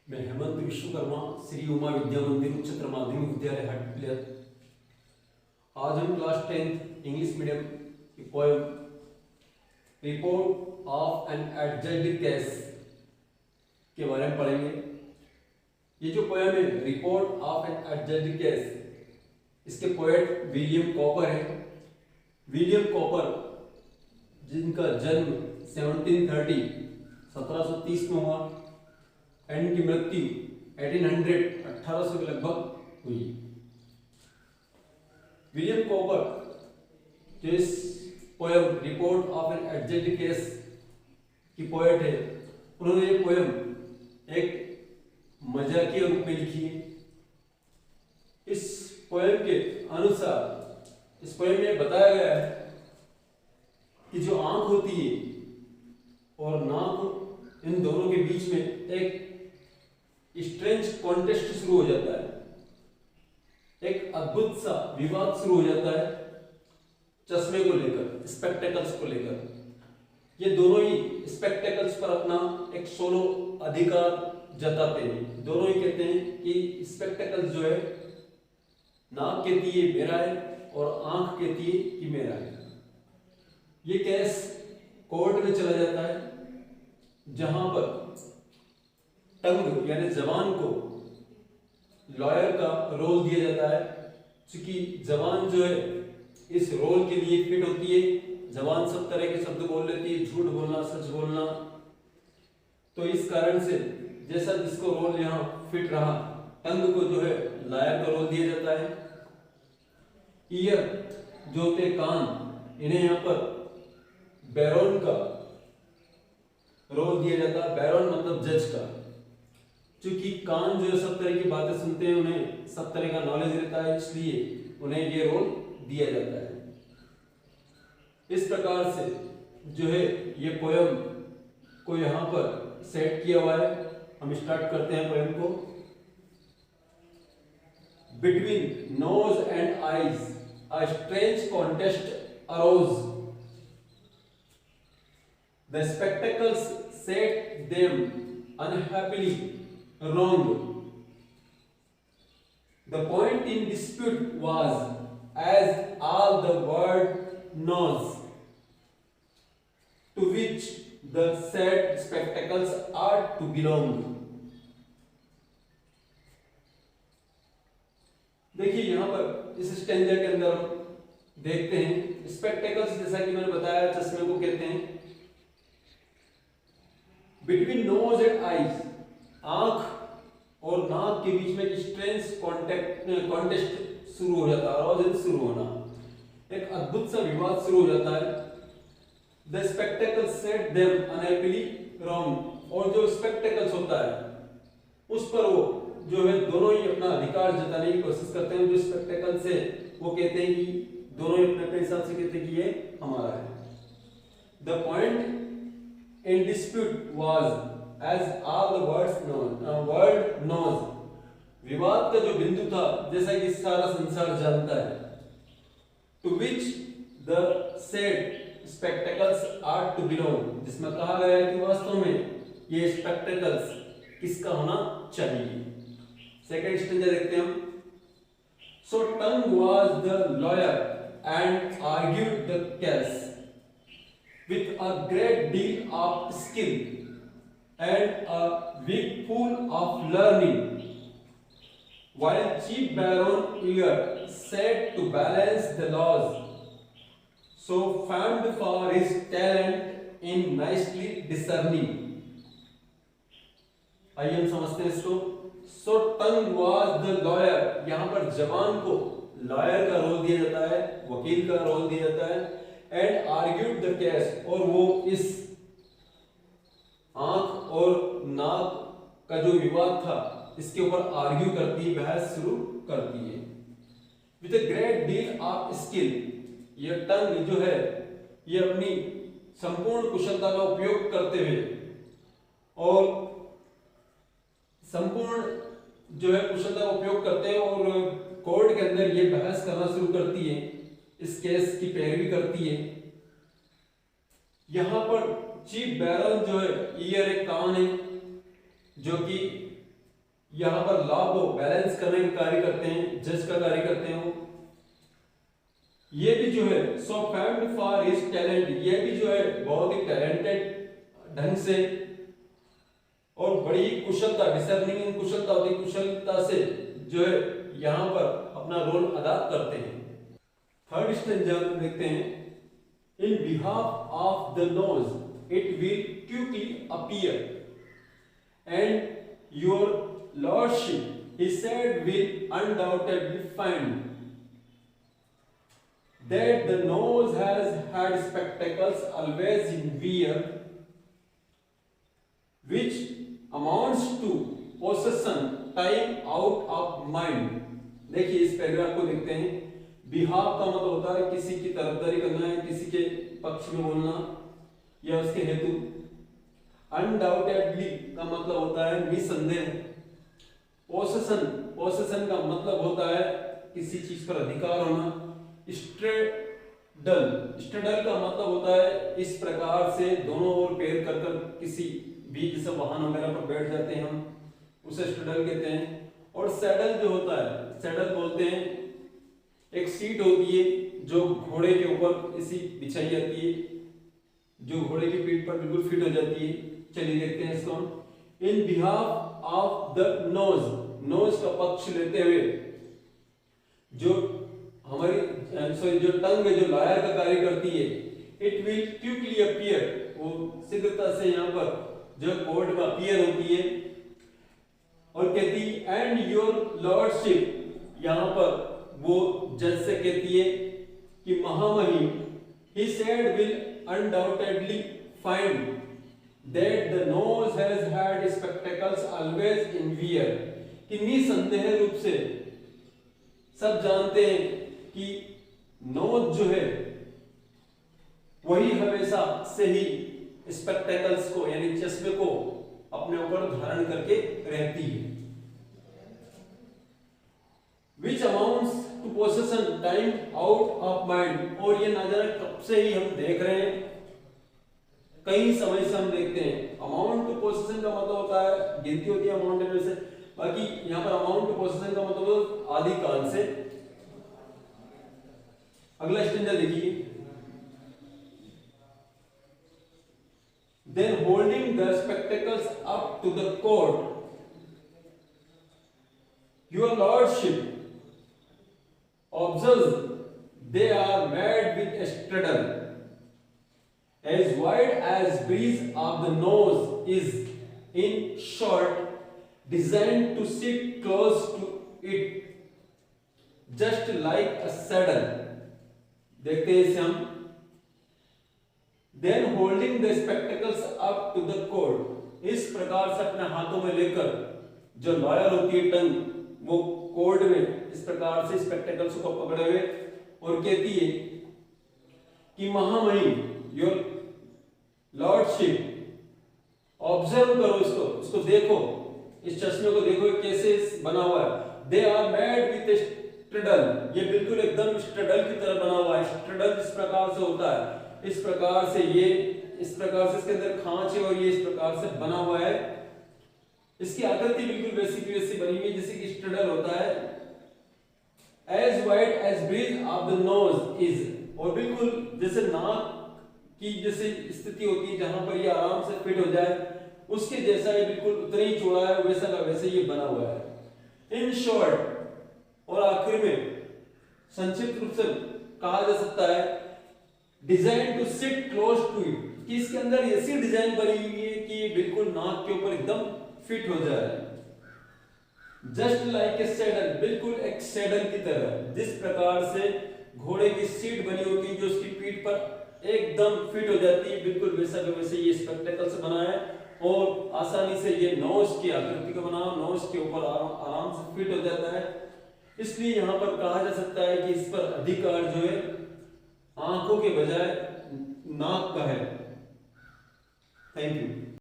मैं हेमंत विश्वकर्मा श्री उमा विद्या मंदिर उच्चतर माध्यमिक विद्यालय हटपिलियर। आज हम क्लास 10th इंग्लिश मीडियम की poem report of an adjusted case के बारे में पढ़ेंगे। ये जो पोएम है report of an adjusted case, इसके पोएट विलियम कॉपर है। विलियम कॉपर जिनका जन्म 1730 में हुआ एंड की मृत्यु 1800 के लगभग हुई। विलियम कॉपर जो इस poem report of an adjusted case की पोएट है, उन्होंने ये पोएम एक मजाकिया रूप में लिखी है। इस पोएम के अनुसार इस पोएम में बताया गया है कि जो आंख होती है और नाक, इन दोनों के बीच में एक स्ट्रेंज कॉन्टेस्ट शुरू हो जाता है, एक अद्भुत सा विवाद शुरू हो जाता है चश्मे को लेकर, स्पेक्टेकल्स को लेकर। ये दोनों ही स्पेक्टेकल्स पर अपना एक सोलो अधिकार जताते हैं। दोनों ही कहते हैं कि स्पेक्टेकल्स जो है, नाक कहती है मेरा है और आंख कहती है कि मेरा है। ये केस कोर्ट में चला जाता है जहां पर टंग यानी जबान को लॉयर का रोल दिया जाता है, क्योंकि जबान जो है इस रोल के लिए फिट होती है। जबान सब तरह के शब्द बोल लेती है, झूठ बोलना, सच बोलना। तो इस कारण से जैसा जिसको रोल यहाँ फिट रहा, टंग को जो है लॉयर का रोल दिया जाता है। ईयर जो होते कान, इन्हें यहाँ पर बैरोन का रोल दिया जाता है। बैरोन मतलब जज का, क्योंकि कान जो सब तरह की बातें सुनते हैं, उन्हें सब तरह का नॉलेज रहता है, इसलिए उन्हें ये रोल दिया जाता है। इस प्रकार से जो है ये पोएम को यहाँ पर सेट किया हुआ है। हम स्टार्ट करते हैं पोएम को। Between nose and eyes a strange contest arose. The spectacles set them unhappily wrong. The point in dispute was, as all the world knows, to which the said spectacles are to belong. देखिए यहाँ पर इस stanza के अंदर देखते हैं spectacles, जैसा कि मैंने बताया चश्मे को कहते हैं। बिटवीन नोज एंड आईज, आंख और नाक के बीच में स्ट्रेंज कॉन्टेस्ट शुरू हो जाता है, आवाज शुरू होना, एक अद्भुत सा विवाद शुरू हो जाता है। The spectacles set them unhappily wrong, और जो स्पेक्टेकल्स होता है उस पर वो जो है दोनों ही अपना अधिकार जताने की कोशिश करते हैं। जो स्पेक्टेकल्स है वो कहते हैं कि दोनों ही अपने हिसाब से कहते हैं कि ये हमारा है। The point in dispute was, as all the world knows, विवाद का जो बिंदु था, जैसा कि सारा संसार जानता है, to which the said spectacles are to belong, जिसमें कहा गया है कि वास्तव में ये spectacles किसका होना चाहिए। सेकंड स्टेंजा देखते हैं हम। So tongue was the lawyer and argued the case with a great deal of skill and a wig full of learning, while Chief Baron Ear said to balance the laws, so famed for his talent in nicely discerning. आइए हम समझते हैं इसको। So tongue was the lawyer, यहाँ पर जबान को lawyer का रोल दिया जाता है, वकील का रोल दिया जाता है। एंड आर्ग्यूड द केस, और वो इस आंख और नाक का जो विवाद था इसके ऊपर आर्ग्यू करती है, बहस शुरू करती है। With a great deal of skill, ये टंग जो है ये अपनी संपूर्ण कुशलता का उपयोग करते हुए और संपूर्ण जो है कुशलता का उपयोग करते हैं और कोर्ट के अंदर ये बहस करना शुरू करती है, इस केस की पैरवी करती है। यहां पर चीफ बैरन जो है, ईयर एक कान है जो कि यहाँ पर लॉ को बैलेंस करने का कार्य करते हैं, जज का कार्य करते हैं वो। ये भी जो है सो फेम्ड फॉर हिज टैलेंट, ये भी जो है बहुत ही टैलेंटेड ढंग से और बड़ी कुशलता, डिसर्निंग कुशलता होती, कुशलता से जो है यहाँ पर अपना रोल अदा करते हैं। थर्ड स्टेंजा देखते हैं, in behalf of the nose it will quickly appear and your lordship he said will undoubtedly find that the nose has had spectacles always in wear, which amounts to possession time out of mind। देखिए इस paragraph को देखते हैं। Behalf का मतलब होता है किसी की तरफदारी करना है, किसी के पक्ष में बोलना या उसके हेतु। अनडाउटेडली का मतलब होता है निसंदेह। पोसेशन, पोसेशन का मतलब होता है किसी चीज पर अधिकार होना। स्ट्रेडल, स्ट्रेडल का मतलब होता है इस प्रकार से दोनों ओर पैर कर कर किसी भी जैसे वाहन वगैरह पर बैठ जाते हैं हम, उसे स्ट्रेडल कहते हैं। और सैडल जो होता है, सैडल बोलते हैं एक सीट होती है जो घोड़े के ऊपर इसी बिछाई जाती है, जो घोड़े की पीठ पर बिल्कुल फिट हो जाती है। चलिए देखते हैं इसको। In behalf of the nose, nose का पक्ष लेते हुए जो हमारी जो टंग है, जो लायर का कार्य करती है, इट विल क्विकली अपीयर, वो शीघ्रता से यहाँ पर जो कोर्ट में अपीयर होती है। और कहती एंड योर लॉर्डशिप, यहाँ पर वो जज से कहती है कि महामहिम, he said will undoubtedly find that the nose has had spectacles always in wear, कि निसंदेह रूप से सब जानते हैं कि नोज जो है वही हमेशा से ही स्पेक्टेकल्स को यानी चश्मे को अपने ऊपर धारण करके रहती है। Which amounts to possession time out of mind, और ये नजारा कब से ही हम देख रहे हैं, कई समय से हम देखते हैं। अमाउंट टू पोसेशन का मतलब होता है गिनती होती है अमाउंट में से, बाकी यहाँ पर अमाउंट टू पोसेशन का मतलब आदि काल से। अगला स्टेंजा देखिए। Then holding the spectacles up to the court, your lordship observes they are made with a straddle as wide as breeze of the nose is, in short, designed to sit close to it, just like a saddle। देखते हैं इसे हम। Then holding the spectacles up to the court, इस प्रकार से अपने हाथों में लेकर जो लॉयर होती है टंग, वो कोर्ट में इस प्रकार से स्पेक्टेकल्स को पकड़े हुए और कहती है कि महामहिम, योर लॉर्डशिप, ऑब्जर्व करो इसको, इसको देखो, इस चश्मे को देखो कैसे बना हुआ है। They are made with straddle, ये बिल्कुल एकदम स्ट्रेडल की तरह बना हुआ है। स्ट्रेडल इस प्रकार से होता है, इस प्रकार से ये इस प्रकार से इसके अंदर खांच है और ये इस प्रकार से बना हुआ है। इसकी आकृति बिल्कुल वैसी की वैसी बनी हुई है जैसे कि स्ट्रेडल होता है। As wide as bridge of the nose is, और बिल्कुल जैसे नाक की जैसे स्थिति होती है जहां पर ये आराम से फिट हो जाए, उसके जैसा ये बिल्कुल उतना ही चौड़ा है, वैसा का वैसे ये बना हुआ है। इन शॉर्ट, और आखिर में संक्षिप्त रूप से कहा जा सकता है, design to sit close to it, कि इसके अंदर ऐसी डिजाइन बनी हुई है कि बिल्कुल नाक के ऊपर एकदम फिट हो जाए। जस्ट लाइक ए सैडल, बिल्कुल एक सैडल की तरह, जिस प्रकार से घोड़े की सीट बनी होती है जो उसकी पीठ पर एकदम फिट हो जाती है, बिल्कुल वैसा के वैसे ये स्पेक्टेकल से बना है और आसानी से ये नोज की आकृति का बना, नोज के ऊपर आराम से फिट हो जाता है। इसलिए यहाँ पर कहा जा सकता है कि इस पर अधिकार जो है आंखों के बजाय नाक का है। Thank you.